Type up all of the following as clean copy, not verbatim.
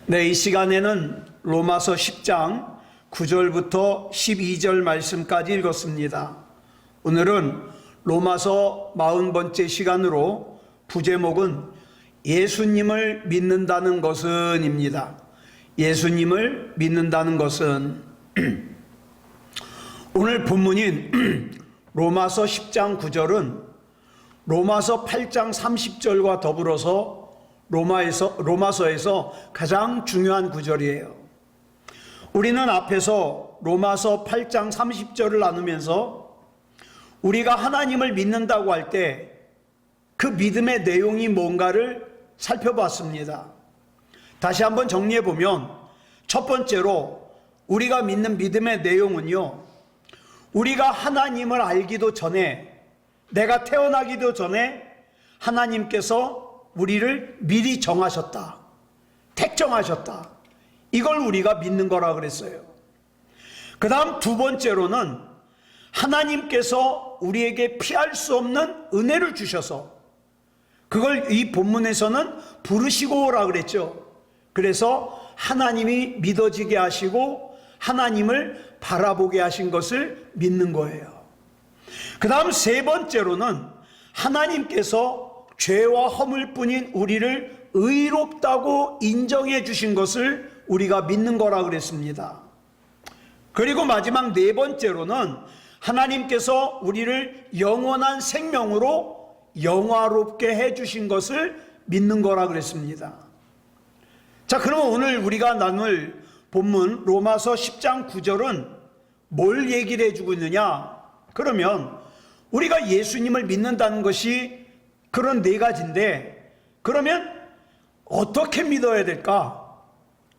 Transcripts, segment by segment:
네, 이 시간에는 로마서 10장 9절부터 12절 말씀까지 읽었습니다. 오늘은 로마서 40번째 시간으로 부제목은 예수님을 믿는다는 것은 입니다. 예수님을 믿는다는 것은 오늘 본문인 로마서 10장 9절은 로마서 8장 30절과 더불어서 로마서에서 가장 중요한 구절이에요. 우리는 앞에서 로마서 8장 30절을 나누면서 우리가 하나님을 믿는다고 할 때 그 믿음의 내용이 뭔가를 살펴봤습니다. 다시 한번 정리해 보면 첫 번째로 우리가 믿는 믿음의 내용은요, 우리가 하나님을 알기도 전에, 내가 태어나기도 전에 하나님께서 우리를 미리 정하셨다, 택정하셨다, 이걸 우리가 믿는 거라 그랬어요. 그 다음 두 번째로는 하나님께서 우리에게 피할 수 없는 은혜를 주셔서, 그걸 이 본문에서는 부르시고라 그랬죠. 그래서 하나님이 믿어지게 하시고 하나님을 바라보게 하신 것을 믿는 거예요. 그 다음 세 번째로는 하나님께서 죄와 허물뿐인 우리를 의롭다고 인정해 주신 것을 우리가 믿는 거라 그랬습니다. 그리고 마지막 네 번째로는 하나님께서 우리를 영원한 생명으로 영화롭게 해 주신 것을 믿는 거라 그랬습니다. 자, 그러면 오늘 우리가 나눌 본문 로마서 10장 9절은 뭘 얘기를 해주고 있느냐? 그러면 우리가 예수님을 믿는다는 것이 그런 네 가지인데, 그러면 어떻게 믿어야 될까?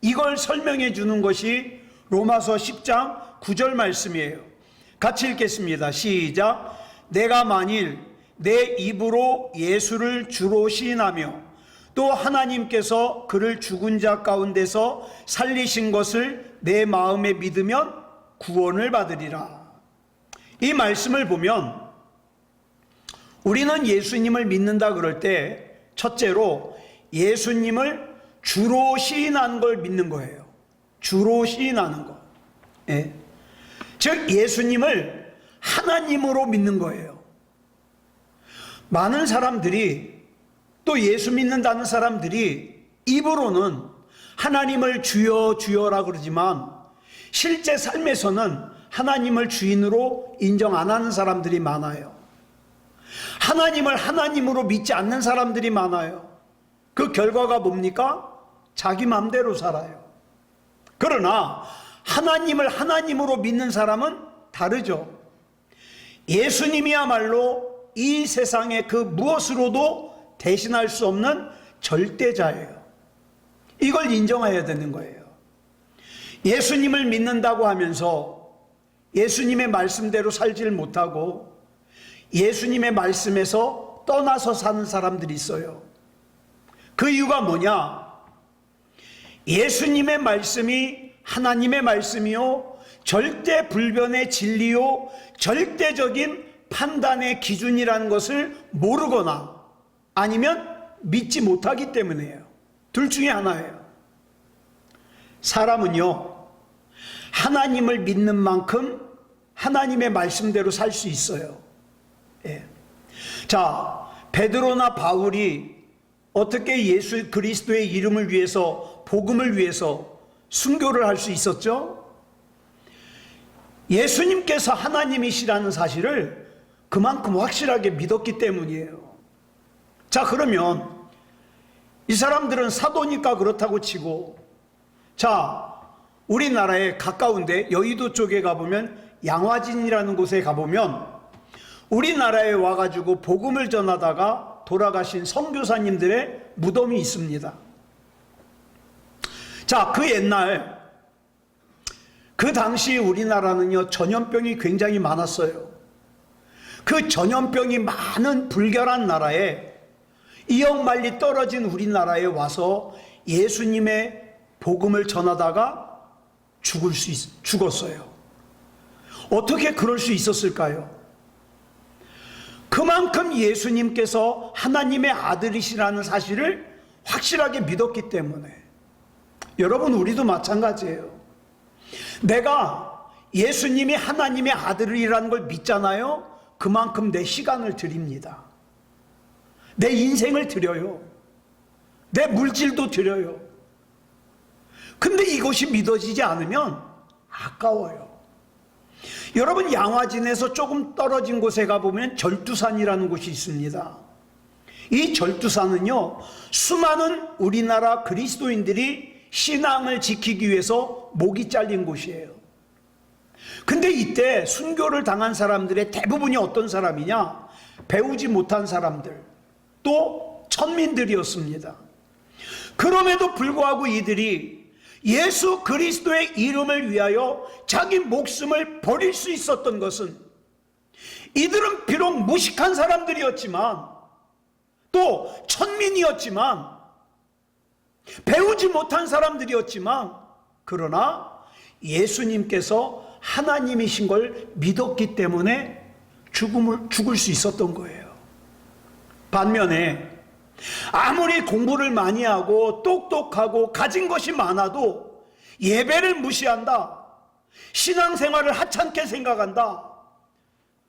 이걸 설명해 주는 것이 로마서 10장 9절 말씀이에요. 같이 읽겠습니다. 시작. 내가 만일 내 입으로 예수를 주로 시인하며 또 하나님께서 그를 죽은 자 가운데서 살리신 것을 내 마음에 믿으면 구원을 받으리라. 이 말씀을 보면 우리는 예수님을 믿는다 그럴 때 첫째로 예수님을 주로 시인하는 걸 믿는 거예요. 주로 시인하는 거. 예. 즉 예수님을 하나님으로 믿는 거예요. 많은 사람들이, 또 예수 믿는다는 사람들이 입으로는 하나님을 주여 주여라 그러지만 실제 삶에서는 하나님을 주인으로 인정 안 하는 사람들이 많아요. 하나님을 하나님으로 믿지 않는 사람들이 많아요. 그 결과가 뭡니까? 자기 마음대로 살아요. 그러나 하나님을 하나님으로 믿는 사람은 다르죠. 예수님이야말로 이 세상의 그 무엇으로도 대신할 수 없는 절대자예요. 이걸 인정해야 되는 거예요. 예수님을 믿는다고 하면서 예수님의 말씀대로 살지를 못하고 예수님의 말씀에서 떠나서 사는 사람들이 있어요. 그 이유가 뭐냐? 예수님의 말씀이 하나님의 말씀이요, 절대 불변의 진리요, 절대적인 판단의 기준이라는 것을 모르거나 아니면 믿지 못하기 때문이에요. 둘 중에 하나예요. 사람은요, 하나님을 믿는 만큼 하나님의 말씀대로 살 수 있어요. 예. 자, 베드로나 바울이 어떻게 예수 그리스도의 이름을 위해서, 복음을 위해서 순교를 할 수 있었죠? 예수님께서 하나님이시라는 사실을 그만큼 확실하게 믿었기 때문이에요. 자, 그러면 이 사람들은 사도니까 그렇다고 치고, 자, 우리나라에 가까운데 여의도 쪽에 가보면 양화진이라는 곳에 가보면 우리나라에 와가지고 복음을 전하다가 돌아가신 선교사님들의 무덤이 있습니다. 자, 그 옛날, 그 당시 우리나라는요, 전염병이 굉장히 많았어요. 그 전염병이 많은 불결한 나라에, 이역만리 떨어진 우리나라에 와서 예수님의 복음을 전하다가 죽었어요. 어떻게 그럴 수 있었을까요? 그만큼 예수님께서 하나님의 아들이시라는 사실을 확실하게 믿었기 때문에. 여러분, 우리도 마찬가지예요. 내가 예수님이 하나님의 아들이라는 걸 믿잖아요. 그만큼 내 시간을 드립니다. 내 인생을 드려요. 내 물질도 드려요. 근데 이것이 믿어지지 않으면 아까워요. 여러분, 양화진에서 조금 떨어진 곳에 가보면 절두산이라는 곳이 있습니다. 이 절두산은요, 수많은 우리나라 그리스도인들이 신앙을 지키기 위해서 목이 잘린 곳이에요. 근데 이때 순교를 당한 사람들의 대부분이 어떤 사람이냐? 배우지 못한 사람들, 또 천민들이었습니다. 그럼에도 불구하고 이들이 예수 그리스도의 이름을 위하여 자기 목숨을 버릴 수 있었던 것은, 이들은 비록 무식한 사람들이었지만, 또 천민이었지만, 배우지 못한 사람들이었지만, 그러나 예수님께서 하나님이신 걸 믿었기 때문에 죽을 수 있었던 거예요. 반면에 아무리 공부를 많이 하고 똑똑하고 가진 것이 많아도 예배를 무시한다, 신앙생활을 하찮게 생각한다,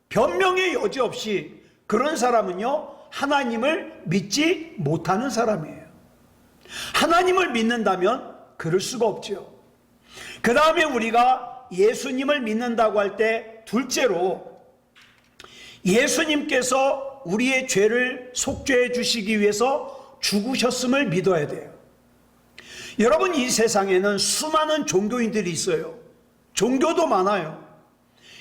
변명의 여지 없이 그런 사람은요, 하나님을 믿지 못하는 사람이에요. 하나님을 믿는다면 그럴 수가 없죠. 그 다음에 우리가 예수님을 믿는다고 할 때 둘째로, 예수님께서 우리의 죄를 속죄해 주시기 위해서 죽으셨음을 믿어야 돼요. 여러분, 이 세상에는 수많은 종교인들이 있어요. 종교도 많아요.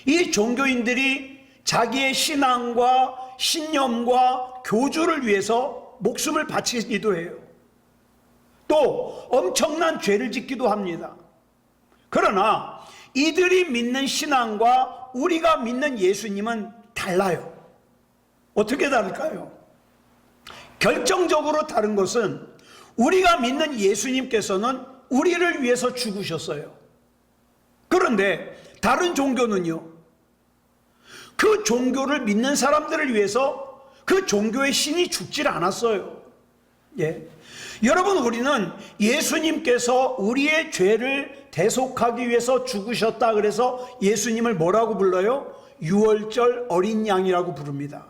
이 종교인들이 자기의 신앙과 신념과 교주를 위해서 목숨을 바치기도 해요. 또 엄청난 죄를 짓기도 합니다. 그러나 이들이 믿는 신앙과 우리가 믿는 예수님은 달라요. 어떻게 다를까요? 결정적으로 다른 것은, 우리가 믿는 예수님께서는 우리를 위해서 죽으셨어요. 그런데 다른 종교는요, 그 종교를 믿는 사람들을 위해서 그 종교의 신이 죽질 않았어요. 예. 여러분, 우리는 예수님께서 우리의 죄를 대속하기 위해서 죽으셨다 그래서 예수님을 뭐라고 불러요? 유월절 어린 양이라고 부릅니다.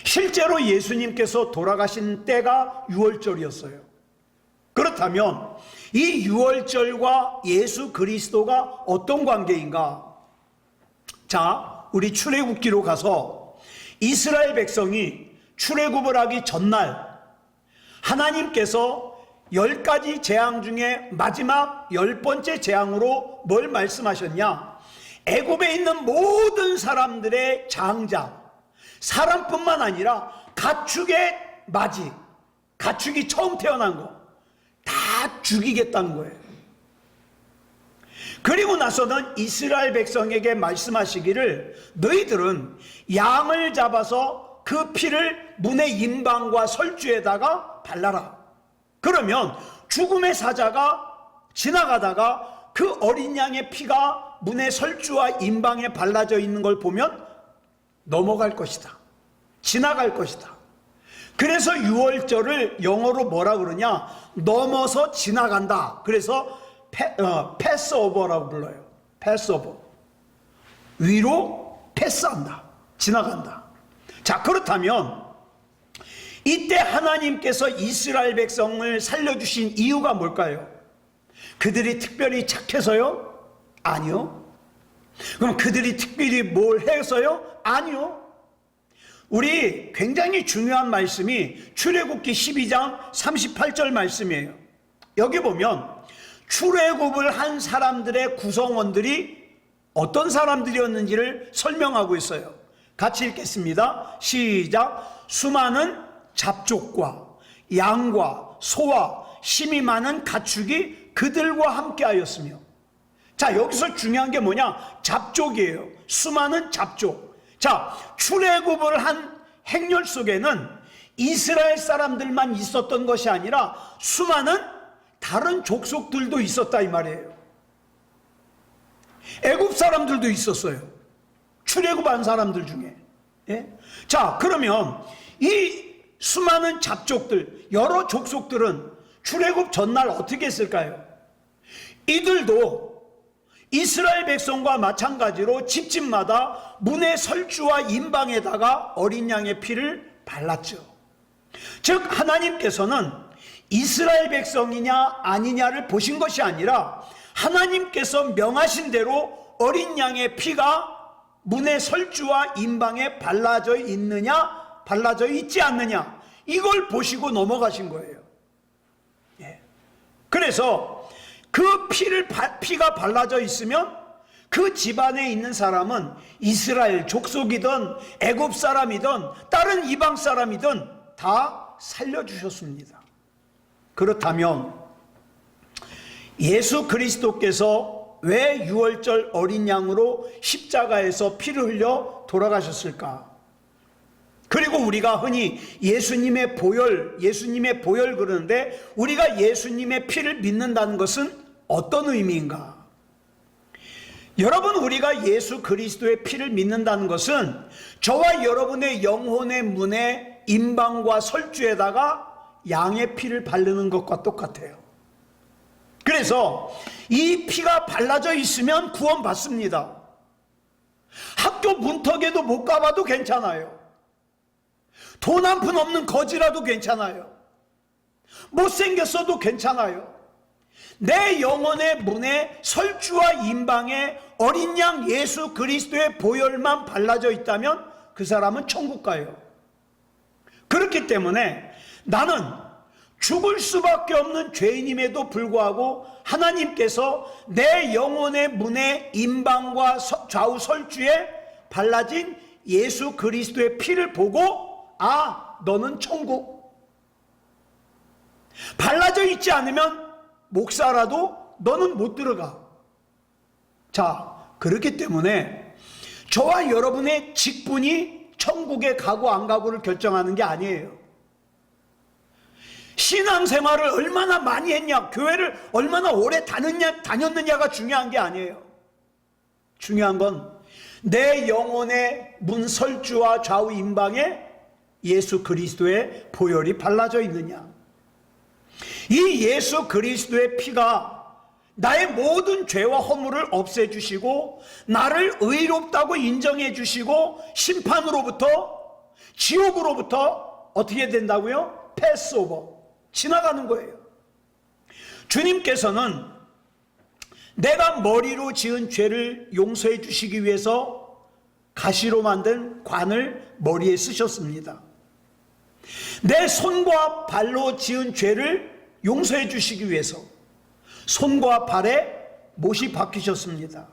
실제로 예수님께서 돌아가신 때가 유월절이었어요. 그렇다면 이 유월절과 예수 그리스도가 어떤 관계인가? 자, 우리 출애굽기로 가서 이스라엘 백성이 출애굽을 하기 전날 하나님께서 10가지 재앙 중에 마지막 10번째 재앙으로 뭘 말씀하셨냐? 애굽에 있는 모든 사람들의 장자, 사람뿐만 아니라 가축의 맞이, 가축이 처음 태어난 거 다 죽이겠다는 거예요. 그리고 나서는 이스라엘 백성에게 말씀하시기를, 너희들은 양을 잡아서 그 피를 문의 임방과 설주에다가 발라라. 그러면 죽음의 사자가 지나가다가 그 어린 양의 피가 문의 설주와 임방에 발라져 있는 걸 보면 넘어갈 것이다, 지나갈 것이다. 그래서 유월절을 영어로 뭐라 그러냐? 넘어서 지나간다. 그래서 패스오버라고 불러요. 패스오버. 위로 패스한다, 지나간다. 자, 그렇다면 이때 하나님께서 이스라엘 백성을 살려주신 이유가 뭘까요? 그들이 특별히 착해서요? 아니요. 그럼 그들이 특별히 뭘 해서요? 아니요. 우리 굉장히 중요한 말씀이 출애굽기 12장 38절 말씀이에요. 여기 보면 출애굽을 한 사람들의 구성원들이 어떤 사람들이었는지를 설명하고 있어요. 같이 읽겠습니다. 시작. 수많은 잡족과 양과 소와 힘이 많은 가축이 그들과 함께 하였으며. 자, 여기서 중요한 게 뭐냐? 잡족이에요. 수많은 잡족. 자, 출애굽을 한 행렬 속에는 이스라엘 사람들만 있었던 것이 아니라 수많은 다른 족속들도 있었다 이 말이에요. 애굽 사람들도 있었어요. 출애굽한 사람들 중에. 예? 자, 그러면 이 수많은 잡족들, 여러 족속들은 출애굽 전날 어떻게 했을까요? 이들도 이스라엘 백성과 마찬가지로 집집마다 문의 설주와 임방에다가 어린 양의 피를 발랐죠. 즉 하나님께서는 이스라엘 백성이냐 아니냐를 보신 것이 아니라 하나님께서 명하신 대로 어린 양의 피가 문의 설주와 임방에 발라져 있느냐 발라져 있지 않느냐, 이걸 보시고 넘어가신 거예요. 그래서 그 피가 발라져 있으면 그 집안에 있는 사람은 이스라엘 족속이든 애굽 사람이든 다른 이방 사람이든 다 살려주셨습니다. 그렇다면 예수 그리스도께서 왜 유월절 어린 양으로 십자가에서 피를 흘려 돌아가셨을까? 그리고 우리가 흔히 예수님의 보혈 그러는데, 우리가 예수님의 피를 믿는다는 것은 어떤 의미인가? 여러분, 우리가 예수 그리스도의 피를 믿는다는 것은 저와 여러분의 영혼의 문에 임방과 설주에다가 양의 피를 바르는 것과 똑같아요. 그래서 이 피가 발라져 있으면 구원받습니다. 학교 문턱에도 못 가봐도 괜찮아요. 돈 한 푼 없는 거지라도 괜찮아요. 못생겼어도 괜찮아요. 내 영혼의 문에 설주와 임방에 어린 양 예수 그리스도의 보혈만 발라져 있다면 그 사람은 천국 가요. 그렇기 때문에 나는 죽을 수밖에 없는 죄인임에도 불구하고 하나님께서 내 영혼의 문에 임방과 좌우 설주에 발라진 예수 그리스도의 피를 보고, 아, 너는 천국. 발라져 있지 않으면 목사라도 너는 못 들어가. 자, 그렇기 때문에 저와 여러분의 직분이 천국에 가고 안 가고를 결정하는 게 아니에요. 신앙생활을 얼마나 많이 했냐, 교회를 얼마나 오래 다녔느냐가 중요한 게 아니에요. 중요한 건 내 영혼의 문 설주와 좌우 임방에 예수 그리스도의 보혈이 발라져 있느냐. 이 예수 그리스도의 피가 나의 모든 죄와 허물을 없애주시고 나를 의롭다고 인정해 주시고 심판으로부터, 지옥으로부터 어떻게 된다고요? 패스오버, 지나가는 거예요. 주님께서는 내가 머리로 지은 죄를 용서해 주시기 위해서 가시로 만든 관을 머리에 쓰셨습니다. 내 손과 발로 지은 죄를 용서해 주시기 위해서 손과 발에 못이 박히셨습니다.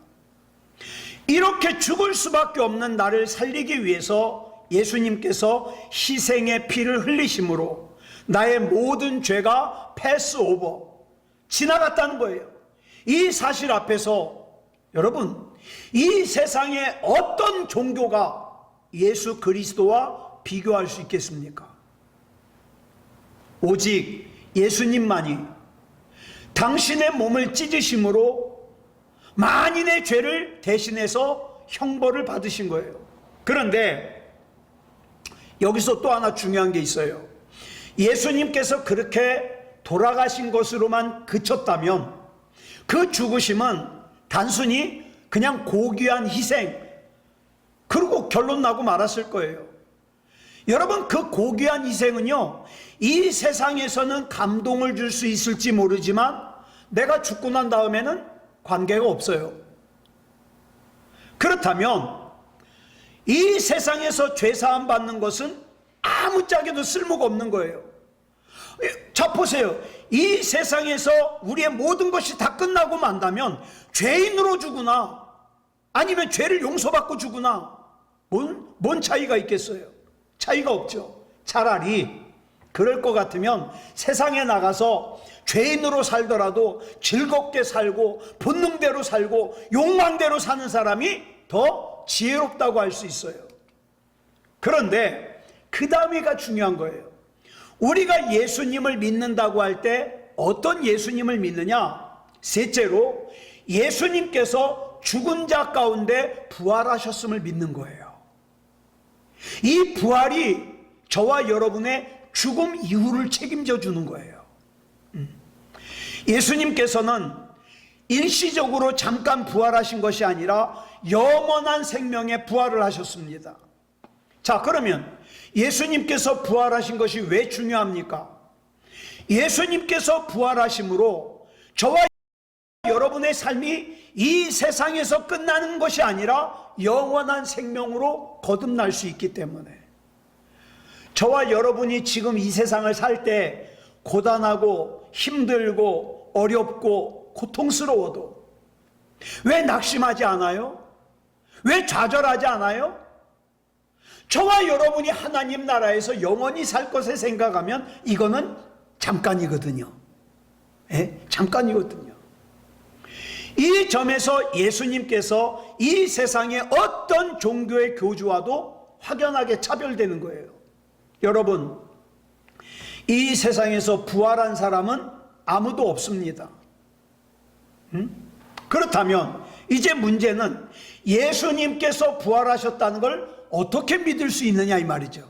이렇게 죽을 수밖에 없는 나를 살리기 위해서 예수님께서 희생의 피를 흘리심으로 나의 모든 죄가 패스오버, 지나갔다는 거예요. 이 사실 앞에서 여러분, 이 세상에 어떤 종교가 예수 그리스도와 비교할 수 있겠습니까? 오직 예수님만이 당신의 몸을 찢으심으로 만인의 죄를 대신해서 형벌을 받으신 거예요. 그런데 여기서 또 하나 중요한 게 있어요. 예수님께서 그렇게 돌아가신 것으로만 그쳤다면 그 죽으심은 단순히 그냥 고귀한 희생, 그리고 결론 나고 말았을 거예요. 여러분, 그 고귀한 희생은요, 이 세상에서는 감동을 줄 수 있을지 모르지만 내가 죽고 난 다음에는 관계가 없어요. 그렇다면 이 세상에서 죄사함 받는 것은 아무짝에도 쓸모가 없는 거예요. 자, 보세요. 이 세상에서 우리의 모든 것이 다 끝나고 만다면 죄인으로 죽으나 아니면 죄를 용서받고 죽으나 뭔 차이가 있겠어요? 차이가 없죠. 차라리 그럴 것 같으면 세상에 나가서 죄인으로 살더라도 즐겁게 살고 본능대로 살고 욕망대로 사는 사람이 더 지혜롭다고 할 수 있어요. 그런데 그 다음에가 중요한 거예요. 우리가 예수님을 믿는다고 할 때 어떤 예수님을 믿느냐? 셋째로 예수님께서 죽은 자 가운데 부활하셨음을 믿는 거예요. 이 부활이 저와 여러분의 죽음 이후를 책임져 주는 거예요. 예수님께서는 일시적으로 잠깐 부활하신 것이 아니라 영원한 생명의 부활을 하셨습니다. 자, 그러면 예수님께서 부활하신 것이 왜 중요합니까? 예수님께서 부활하심으로 저와 여러분의 삶이 이 세상에서 끝나는 것이 아니라 영원한 생명으로 거듭날 수 있기 때문에, 저와 여러분이 지금 이 세상을 살 때 고단하고 힘들고 어렵고 고통스러워도 왜 낙심하지 않아요? 왜 좌절하지 않아요? 저와 여러분이 하나님 나라에서 영원히 살 것을 생각하면 이거는 잠깐이거든요. 예? 잠깐이거든요. 이 점에서 예수님께서 이 세상의 어떤 종교의 교주와도 확연하게 차별되는 거예요. 여러분, 이 세상에서 부활한 사람은 아무도 없습니다. 그렇다면 이제 문제는 예수님께서 부활하셨다는 걸 어떻게 믿을 수 있느냐 이 말이죠.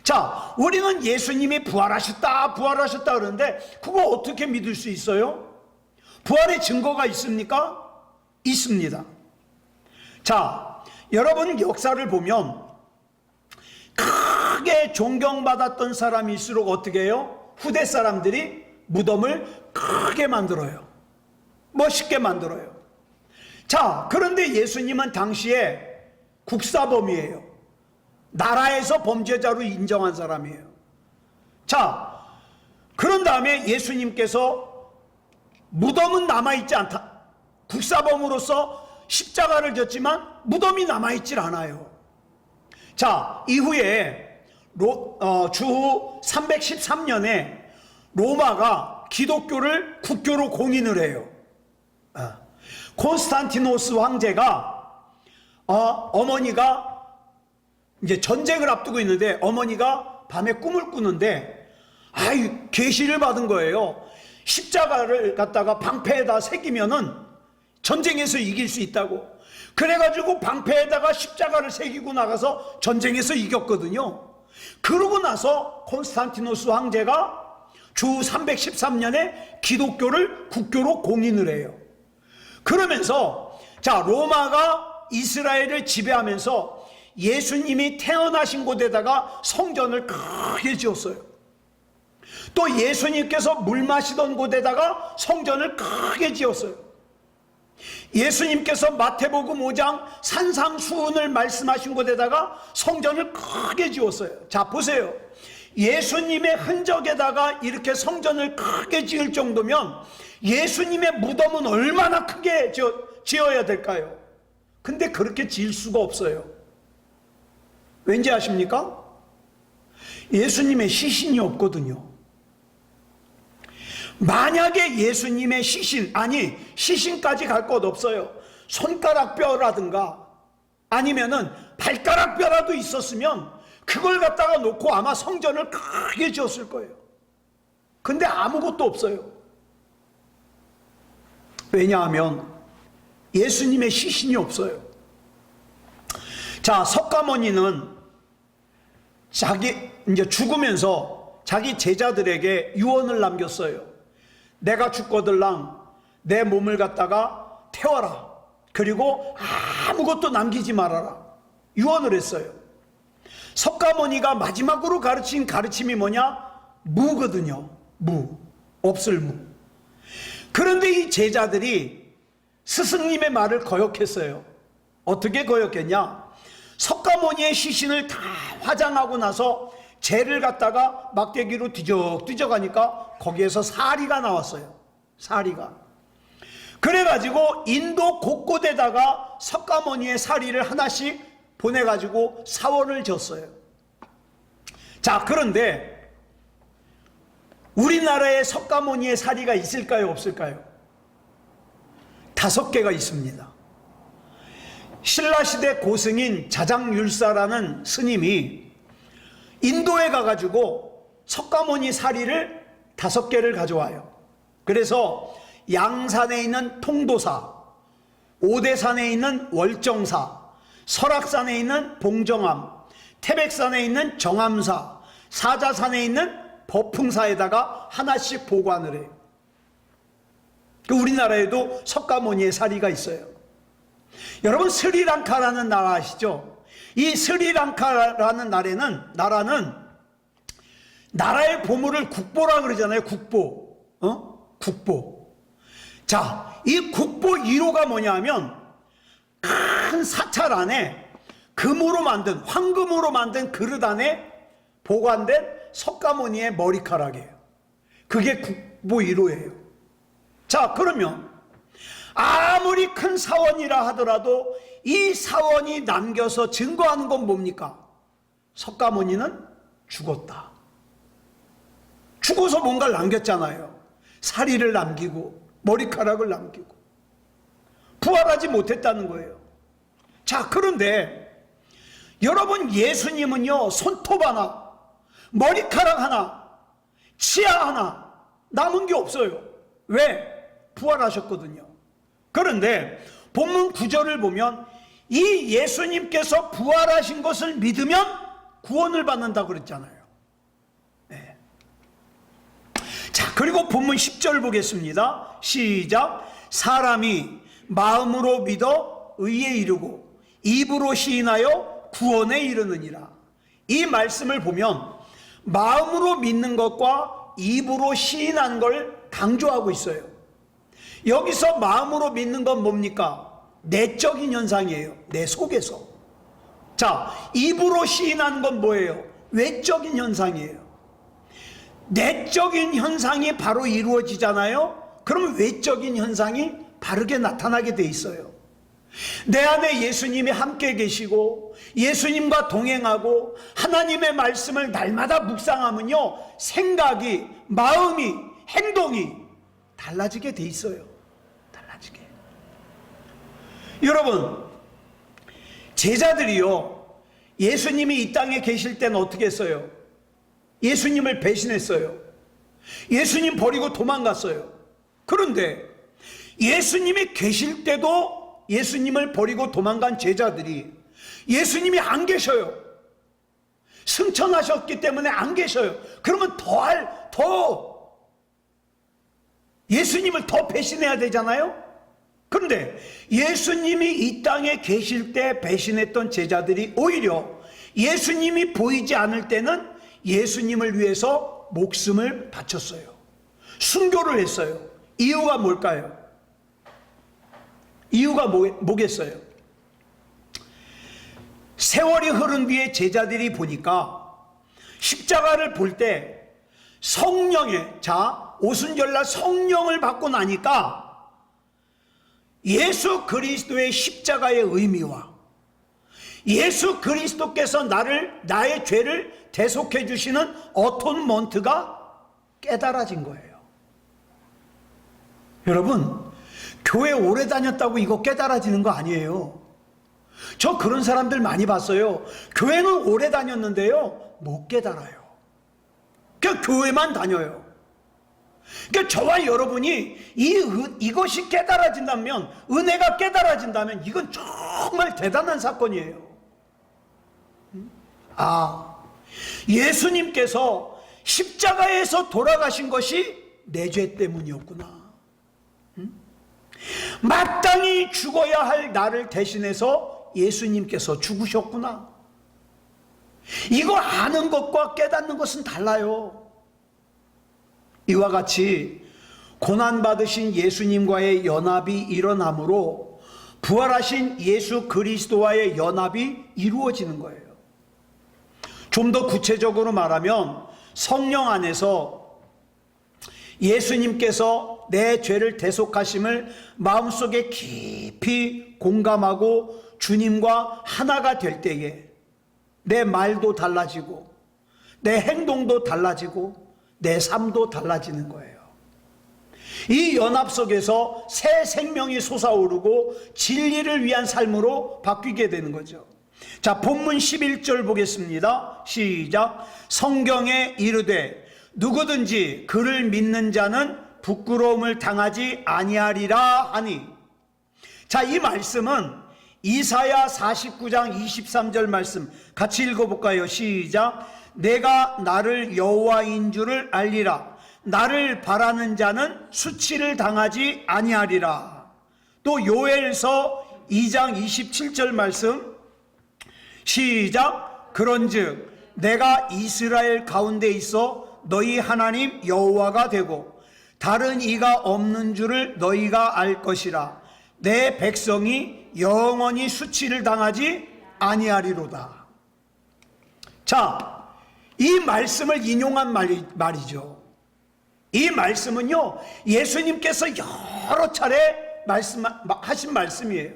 자, 우리는 예수님이 부활하셨다 그러는데 그거 어떻게 믿을 수 있어요? 부활의 증거가 있습니까? 있습니다. 자, 여러분 역사를 보면 크게 존경받았던 사람일수록 어떻게 해요? 후대 사람들이 무덤을 크게 만들어요. 멋있게 만들어요. 자, 그런데 예수님은 당시에 국사범이에요. 나라에서 범죄자로 인정한 사람이에요. 자, 그런 다음에 예수님께서 무덤은 남아있지 않다. 국사범으로서 십자가를 졌지만 무덤이 남아있질 않아요. 자, 이후에 주후 313년에 로마가 기독교를 국교로 공인을 해요. 콘스탄티노스 황제가 어머니가 이제 전쟁을 앞두고 있는데 어머니가 밤에 꿈을 꾸는데 계시를 받은 거예요. 십자가를 갖다가 방패에다 새기면은 전쟁에서 이길 수 있다고. 그래가지고 방패에다가 십자가를 새기고 나가서 전쟁에서 이겼거든요. 그러고 나서 콘스탄티노스 황제가 주 313년에 기독교를 국교로 공인을 해요. 그러면서 자, 로마가 이스라엘을 지배하면서 예수님이 태어나신 곳에다가 성전을 크게 지었어요. 또 예수님께서 물 마시던 곳에다가 성전을 크게 지었어요. 예수님께서 마태복음 5장 산상수훈을 말씀하신 곳에다가 성전을 크게 지었어요. 자, 보세요. 예수님의 흔적에다가 이렇게 성전을 크게 지을 정도면 예수님의 무덤은 얼마나 크게 지어야 될까요? 근데 그렇게 지을 수가 없어요. 왠지 아십니까? 예수님의 시신이 없거든요. 만약에 예수님의 시신까지 갈 것 없어요. 손가락 뼈라든가 아니면은 발가락 뼈라도 있었으면 그걸 갖다가 놓고 아마 성전을 크게 지었을 거예요. 근데 아무것도 없어요. 왜냐하면 예수님의 시신이 없어요. 자, 석가모니는 이제 죽으면서 자기 제자들에게 유언을 남겼어요. 내가 죽거들랑 내 몸을 갖다가 태워라. 그리고 아무것도 남기지 말아라. 유언을 했어요. 석가모니가 마지막으로 가르친 가르침이 뭐냐? 무거든요. 무. 없을 무. 그런데 이 제자들이 스승님의 말을 거역했어요. 어떻게 거역했냐? 석가모니의 시신을 다 화장하고 나서 재를 갖다가 막대기로 뒤적뒤적 하니까 거기에서 사리가 나왔어요. 사리가. 그래가지고 인도 곳곳에다가 석가모니의 사리를 하나씩 보내가지고 사원을 졌어요. 자, 그런데 우리나라에 석가모니의 사리가 있을까요? 없을까요? 5개가 있습니다. 신라시대 고승인 자장율사라는 스님이 인도에 가가지고 석가모니 사리를 5개를 가져와요. 그래서 양산에 있는 통도사, 오대산에 있는 월정사, 설악산에 있는 봉정암, 태백산에 있는 정암사, 사자산에 있는 법풍사에다가 하나씩 보관을 해요. 우리나라에도 석가모니의 사리가 있어요. 여러분, 스리랑카라는 나라 아시죠? 이 스리랑카라는 나라는 나라의 보물을 국보라 그러잖아요. 국보. 국보. 자, 이 국보 1호가 뭐냐 하면 큰 사찰 안에 황금으로 만든 그릇 안에 보관된 석가모니의 머리카락이에요. 그게 국보 1호예요. 자, 그러면 아무리 큰 사원이라 하더라도 이 사원이 남겨서 증거하는 건 뭡니까? 석가모니는 죽었다. 죽어서 뭔가를 남겼잖아요. 사리를 남기고 머리카락을 남기고 부활하지 못했다는 거예요. 자, 그런데 여러분, 예수님은요, 손톱 하나, 머리카락 하나, 치아 하나 남은 게 없어요. 왜? 부활하셨거든요. 그런데 본문 9절을 보면 이 예수님께서 부활하신 것을 믿으면 구원을 받는다고 그랬잖아요. 네. 자, 그리고 본문 10절 보겠습니다. 시작. 사람이 마음으로 믿어 의에 이르고 입으로 시인하여 구원에 이르느니라. 이 말씀을 보면 마음으로 믿는 것과 입으로 시인하는 걸 강조하고 있어요. 여기서 마음으로 믿는 건 뭡니까? 내적인 현상이에요. 내 속에서. 자, 입으로 시인하는 건 뭐예요? 외적인 현상이에요. 내적인 현상이 바로 이루어지잖아요. 그러면 외적인 현상이 바르게 나타나게 돼 있어요. 내 안에 예수님이 함께 계시고 예수님과 동행하고 하나님의 말씀을 날마다 묵상하면요, 생각이, 마음이, 행동이 달라지게 돼 있어요. 달라지게. 여러분, 제자들이요, 예수님이 이 땅에 계실 때는 어떻게 했어요? 예수님을 배신했어요. 예수님 버리고 도망갔어요. 그런데 예수님이 계실 때도 예수님을 버리고 도망간 제자들이 예수님이 안 계셔요. 승천하셨기 때문에 안 계셔요. 그러면 더 예수님을 더 배신해야 되잖아요. 그런데 예수님이 이 땅에 계실 때 배신했던 제자들이 오히려 예수님이 보이지 않을 때는 예수님을 위해서 목숨을 바쳤어요. 순교를 했어요. 이유가 뭘까요? 이유가 뭐겠어요? 세월이 흐른 뒤에 제자들이 보니까 십자가를 볼 때 오순절날 성령을 받고 나니까 예수 그리스도의 십자가의 의미와 예수 그리스도께서 나의 죄를 대속해 주시는 어톤먼트가 깨달아진 거예요. 여러분, 교회 오래 다녔다고 이거 깨달아지는 거 아니에요. 저 그런 사람들 많이 봤어요. 교회는 오래 다녔는데요, 못 깨달아요. 그냥 교회만 다녀요. 그러니까 저와 여러분이 이것이 깨달아진다면, 은혜가 깨달아진다면 이건 정말 대단한 사건이에요. 예수님께서 십자가에서 돌아가신 것이 내 죄 때문이었구나. 마땅히 죽어야 할 나를 대신해서 예수님께서 죽으셨구나. 이거 아는 것과 깨닫는 것은 달라요. 이와 같이 고난받으신 예수님과의 연합이 일어나므로 부활하신 예수 그리스도와의 연합이 이루어지는 거예요. 좀 더 구체적으로 말하면 성령 안에서 예수님께서 내 죄를 대속하심을 마음속에 깊이 공감하고 주님과 하나가 될 때에 내 말도 달라지고 내 행동도 달라지고 내 삶도 달라지는 거예요. 이 연합 속에서 새 생명이 솟아오르고 진리를 위한 삶으로 바뀌게 되는 거죠. 자, 본문 11절 보겠습니다. 시작. 성경에 이르되 누구든지 그를 믿는 자는 부끄러움을 당하지 아니하리라 하니. 자, 이 말씀은 이사야 49장 23절 말씀 같이 읽어볼까요? 시작. 내가 나를 여호와인 줄을 알리라. 나를 바라는 자는 수치를 당하지 아니하리라. 또 요엘서 2장 27절 말씀 시작. 그런즉 내가 이스라엘 가운데 있어 너희 하나님 여호와가 되고 다른 이가 없는 줄을 너희가 알 것이라. 내 백성이 영원히 수치를 당하지 아니하리로다. 자, 이 말씀을 인용한 말이죠. 이 말씀은요, 예수님께서 여러 차례 하신 말씀이에요.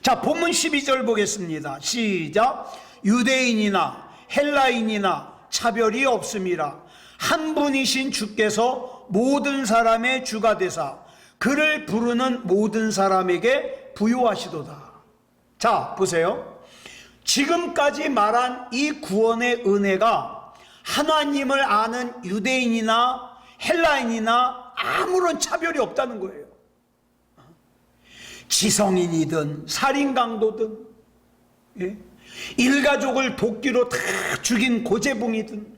자, 본문 12절 보겠습니다. 시작. 유대인이나 헬라인이나 차별이 없음이라. 한 분이신 주께서 모든 사람의 주가 되사 그를 부르는 모든 사람에게 부요하시도다. 자, 보세요. 지금까지 말한 이 구원의 은혜가 하나님을 아는 유대인이나 헬라인이나 아무런 차별이 없다는 거예요. 지성인이든 살인강도든, 예? 일가족을 도끼로 다 죽인 고재봉이든,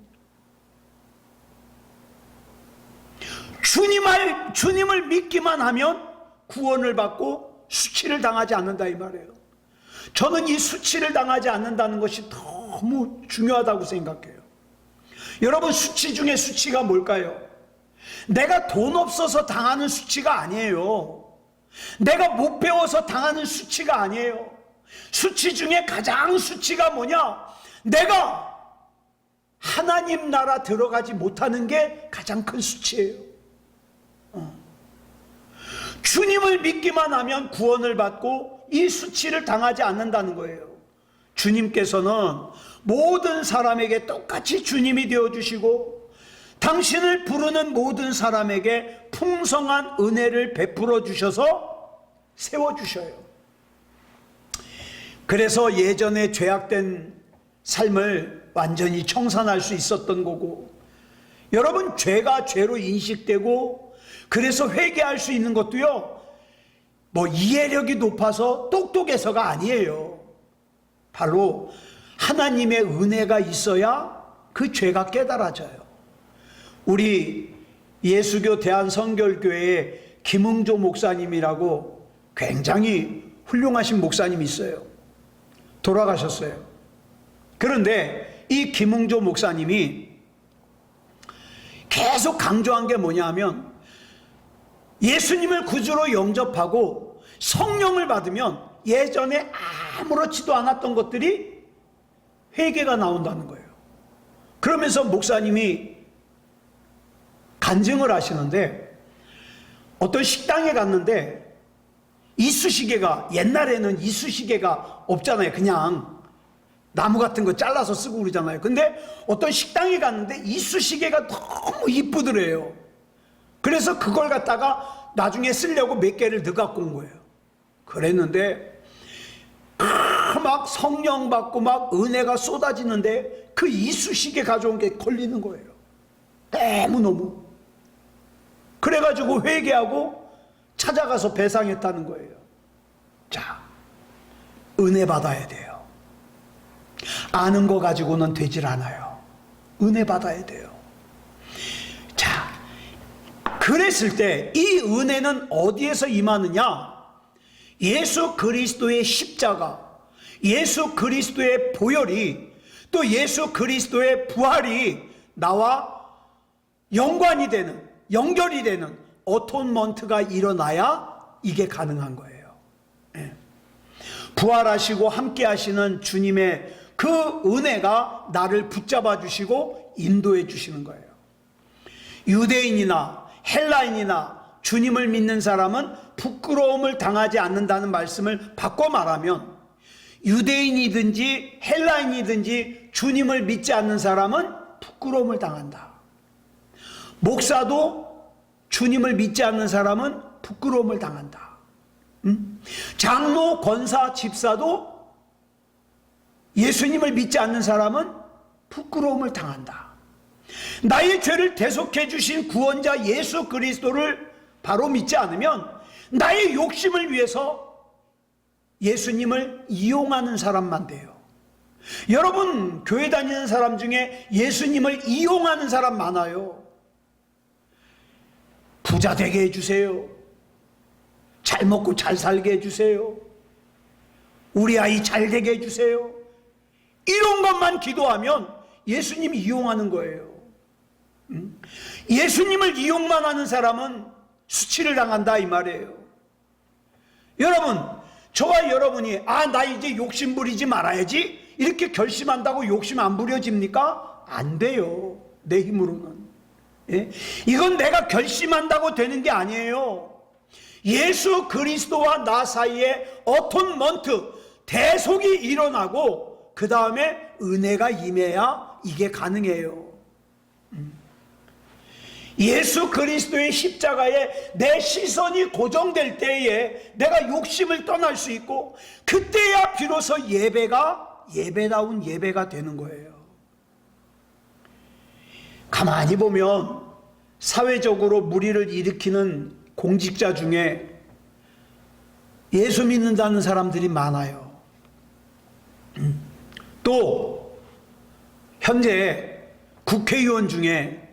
주님을 믿기만 하면 구원을 받고 수치를 당하지 않는다 이 말이에요. 저는 이 수치를 당하지 않는다는 것이 너무 중요하다고 생각해요. 여러분, 수치 중에 수치가 뭘까요? 내가 돈 없어서 당하는 수치가 아니에요. 내가 못 배워서 당하는 수치가 아니에요. 수치 중에 가장 수치가 뭐냐? 내가 하나님 나라 들어가지 못하는 게 가장 큰 수치예요. 주님을 믿기만 하면 구원을 받고 이 수치를 당하지 않는다는 거예요. 주님께서는 모든 사람에게 똑같이 주님이 되어주시고 당신을 부르는 모든 사람에게 풍성한 은혜를 베풀어 주셔서 세워주셔요. 그래서 예전에 죄악된 삶을 완전히 청산할 수 있었던 거고, 여러분, 죄가 죄로 인식되고 그래서 회개할 수 있는 것도요, 뭐 이해력이 높아서 똑똑해서가 아니에요. 바로 하나님의 은혜가 있어야 그 죄가 깨달아져요. 우리 예수교 대한성결교회의 김응조 목사님이라고 굉장히 훌륭하신 목사님이 있어요. 돌아가셨어요. 그런데 이 김응조 목사님이 계속 강조한 게 뭐냐 하면, 예수님을 구주로 영접하고 성령을 받으면 예전에 아무렇지도 않았던 것들이 회개가 나온다는 거예요. 그러면서 목사님이 간증을 하시는데, 어떤 식당에 갔는데 이쑤시개가, 옛날에는 이쑤시개가 없잖아요. 그냥 나무 같은 거 잘라서 쓰고 그러잖아요. 근데 어떤 식당에 갔는데 이쑤시개가 너무 이쁘더래요. 그래서 그걸 갖다가 나중에 쓰려고 몇 개를 더 갖고 온 거예요. 그랬는데 막 성령 받고 막 은혜가 쏟아지는데 그 이쑤시개 가져온 게 걸리는 거예요. 너무너무. 그래가지고 회개하고 찾아가서 배상했다는 거예요. 자, 은혜 받아야 돼요. 아는 거 가지고는 되질 않아요. 은혜 받아야 돼요. 자, 그랬을 때 이 은혜는 어디에서 임하느냐? 예수 그리스도의 십자가, 예수 그리스도의 보혈이, 또 예수 그리스도의 부활이 나와 연관이 되는, 연결이 되는 어톤먼트가 일어나야 이게 가능한 거예요. 부활하시고 함께 하시는 주님의 그 은혜가 나를 붙잡아 주시고 인도해 주시는 거예요. 유대인이나 헬라인이나 주님을 믿는 사람은 부끄러움을 당하지 않는다는 말씀을 바꿔 말하면, 유대인이든지 헬라인이든지 주님을 믿지 않는 사람은 부끄러움을 당한다. 목사도 주님을 믿지 않는 사람은 부끄러움을 당한다. 장로, 권사, 집사도 예수님을 믿지 않는 사람은 부끄러움을 당한다. 나의 죄를 대속해 주신 구원자 예수 그리스도를 바로 믿지 않으면 나의 욕심을 위해서 예수님을 이용하는 사람만 돼요. 여러분, 교회 다니는 사람 중에 예수님을 이용하는 사람 많아요. 부자 되게 해주세요. 잘 먹고 잘 살게 해주세요. 우리 아이 잘 되게 해주세요. 이런 것만 기도하면 예수님이 이용하는 거예요. 예수님을 이용만 하는 사람은 수치를 당한다 이 말이에요. 여러분, 저와 여러분이 나 이제 욕심 부리지 말아야지 이렇게 결심한다고 욕심 안 부려집니까? 안 돼요. 내 힘으로는. 예? 이건 내가 결심한다고 되는 게 아니에요. 예수 그리스도와 나 사이에 어톤먼트, 대속이 일어나고 그 다음에 은혜가 임해야 이게 가능해요. 예수 그리스도의 십자가에 내 시선이 고정될 때에 내가 욕심을 떠날 수 있고, 그때야 비로소 예배다운 예배가 되는 거예요. 가만히 보면 사회적으로 무리를 일으키는 공직자 중에 예수 믿는다는 사람들이 많아요. 또 현재 국회의원 중에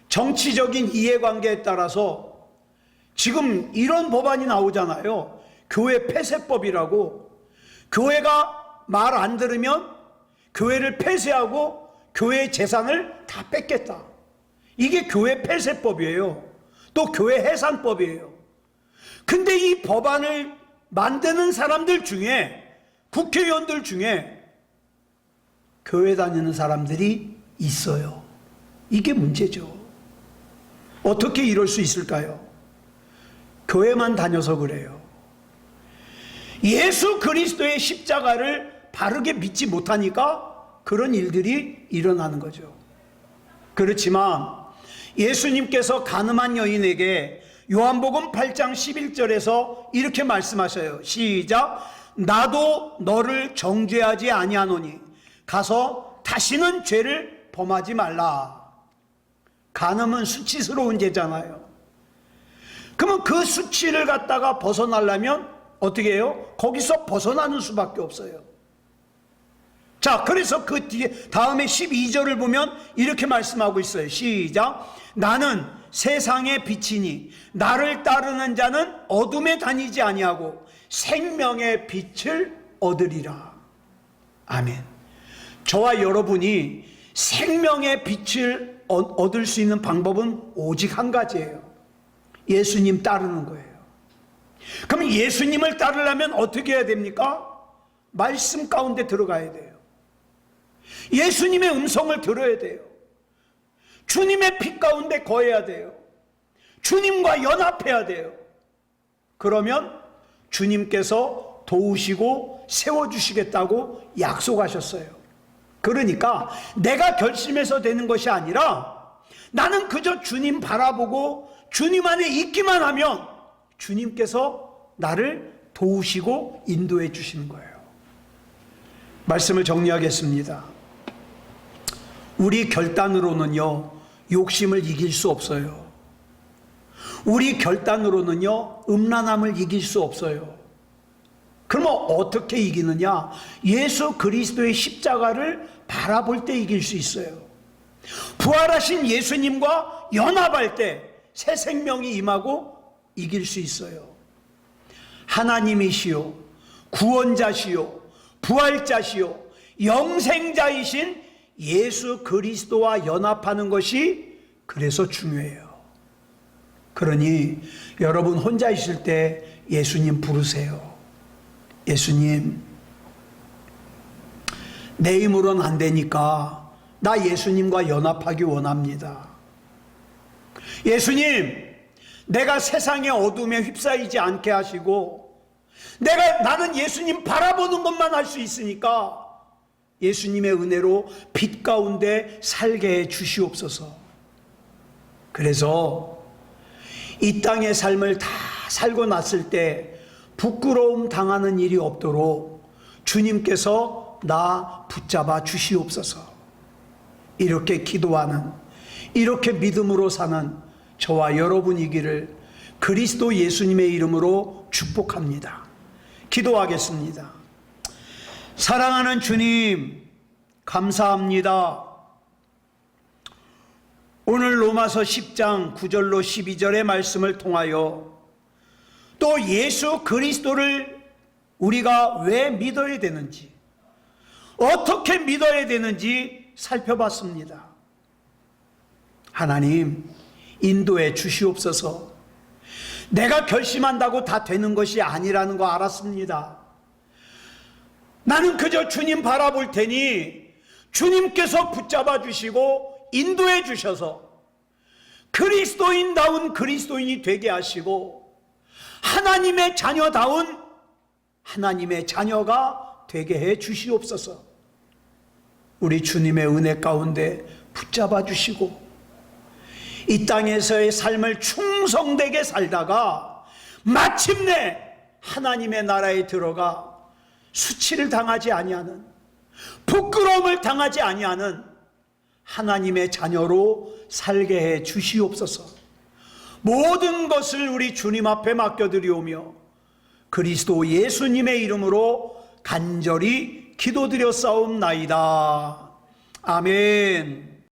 정치적인 이해관계에 따라서 지금 이런 법안이 나오잖아요. 교회 폐쇄법이라고. 교회가 말 안 들으면 교회를 폐쇄하고 교회의 재산을 다 뺏겠다. 이게 교회 폐쇄법이에요. 또 교회 해산법이에요. 근데 이 법안을 만드는 사람들 중에, 국회의원들 중에 교회 다니는 사람들이 있어요. 이게 문제죠. 어떻게 이럴 수 있을까요? 교회만 다녀서 그래요. 예수 그리스도의 십자가를 바르게 믿지 못하니까 그런 일들이 일어나는 거죠. 그렇지만 예수님께서 가늠한 여인에게 요한복음 8장 11절에서 이렇게 말씀하셔요. 시작. 나도 너를 정죄하지 아니하노니 가서 다시는 죄를 범하지 말라. 간음은 수치스러운 죄잖아요. 그러면 그 수치를 갖다가 벗어나려면 어떻게 해요? 거기서 벗어나는 수밖에 없어요. 자, 그래서 그 뒤에 다음에 12절을 보면 이렇게 말씀하고 있어요. 시작. 나는 세상의 빛이니 나를 따르는 자는 어둠에 다니지 아니하고 생명의 빛을 얻으리라. 아멘. 저와 여러분이 생명의 빛을 얻을 수 있는 방법은 오직 한 가지예요. 예수님 따르는 거예요. 그럼 예수님을 따르려면 어떻게 해야 됩니까? 말씀 가운데 들어가야 돼요. 예수님의 음성을 들어야 돼요. 주님의 빛 가운데 거해야 돼요. 주님과 연합해야 돼요. 그러면 주님께서 도우시고 세워주시겠다고 약속하셨어요. 그러니까 내가 결심해서 되는 것이 아니라 나는 그저 주님 바라보고 주님 안에 있기만 하면 주님께서 나를 도우시고 인도해 주시는 거예요. 말씀을 정리하겠습니다. 우리 결단으로는요, 욕심을 이길 수 없어요. 우리 결단으로는요, 음란함을 이길 수 없어요. 그러면 어떻게 이기느냐? 예수 그리스도의 십자가를 바라볼 때 이길 수 있어요. 부활하신 예수님과 연합할 때 새 생명이 임하고 이길 수 있어요. 하나님이시요, 구원자시요, 부활자시요, 영생자이신 예수 그리스도와 연합하는 것이 그래서 중요해요. 그러니 여러분 혼자 있을 때 예수님 부르세요. 예수님, 내 힘으로는 안 되니까 나 예수님과 연합하기 원합니다. 예수님, 내가 세상의 어둠에 휩싸이지 않게 하시고 나는 예수님 바라보는 것만 할 수 있으니까 예수님의 은혜로 빛 가운데 살게 해 주시옵소서. 그래서 이 땅의 삶을 다 살고 났을 때 부끄러움 당하는 일이 없도록 주님께서 나 붙잡아 주시옵소서. 이렇게 기도하는, 이렇게 믿음으로 사는 저와 여러분이기를 그리스도 예수님의 이름으로 축복합니다. 기도하겠습니다. 사랑하는 주님, 감사합니다. 오늘 로마서 10장 9절로 12절의 말씀을 통하여 또 예수 그리스도를 우리가 왜 믿어야 되는지, 어떻게 믿어야 되는지 살펴봤습니다. 하나님, 인도해 주시옵소서. 내가 결심한다고 다 되는 것이 아니라는 거 알았습니다. 나는 그저 주님 바라볼 테니 주님께서 붙잡아 주시고 인도해 주셔서 그리스도인다운 그리스도인이 되게 하시고 하나님의 자녀다운 하나님의 자녀가 되게 해 주시옵소서. 우리 주님의 은혜 가운데 붙잡아 주시고 이 땅에서의 삶을 충성되게 살다가 마침내 하나님의 나라에 들어가 수치를 당하지 아니하는, 부끄러움을 당하지 아니하는 하나님의 자녀로 살게 해 주시옵소서. 모든 것을 우리 주님 앞에 맡겨드리오며 그리스도 예수님의 이름으로 간절히 기도드렸사옵나이다. 아멘.